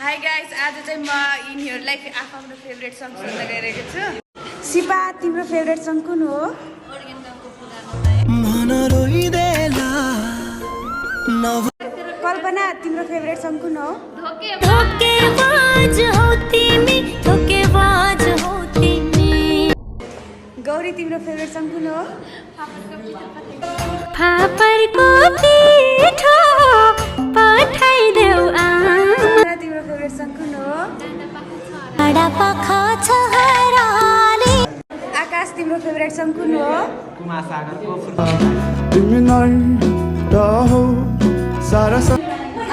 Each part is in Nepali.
हाई गाइस, आज चाहिँ म यिनीहरूलाई आफ्नो फेभरेट सङ सुन्न गइरहेको छु। शिपा, तिम्रो फेभरेट सङ कुन हो? कल्पना, तिम्रो फेभरेट सङ कुन हो? गौरी, तिम्रो फेभरेट सङ कुन हो? फापरको पिठो पठाइदेऊ तिम्रो फेभरेट सङ कुन हो? आकाश, तिम्रो फेभरेट सङ कुन हो?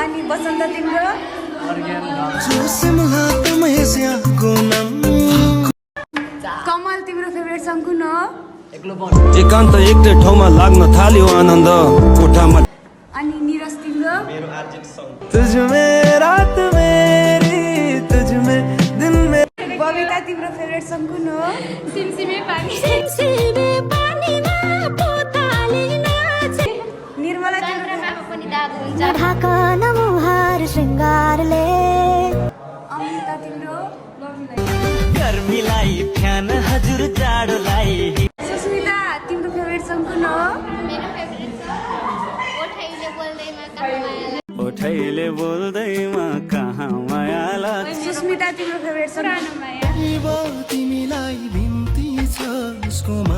अनि बसन्त, तिम्रो? कमल, तिम्रो फेभरेट सङ कुन हो? एकान्त एक्लै ठाउँमा लाग्न थाल्यो आनन्द कोठामा। अनि निरज, तिम्रो? बबिता, तिम्रो फेभरेट सङ कुन हो? निर्मला, अमृता, तिम्रो? गर्मीलाई फ्यान हजुर जाडोलाई। सुस्मिता, तिम्रो फेभरेट सङ कुन हो? ओठैले बोल्दैमा कहाँ माया लाग्छ। सुस्मिता, तिम्रो फेभरेट सङ? तिमीलाई बिन्ती छ उसको माया।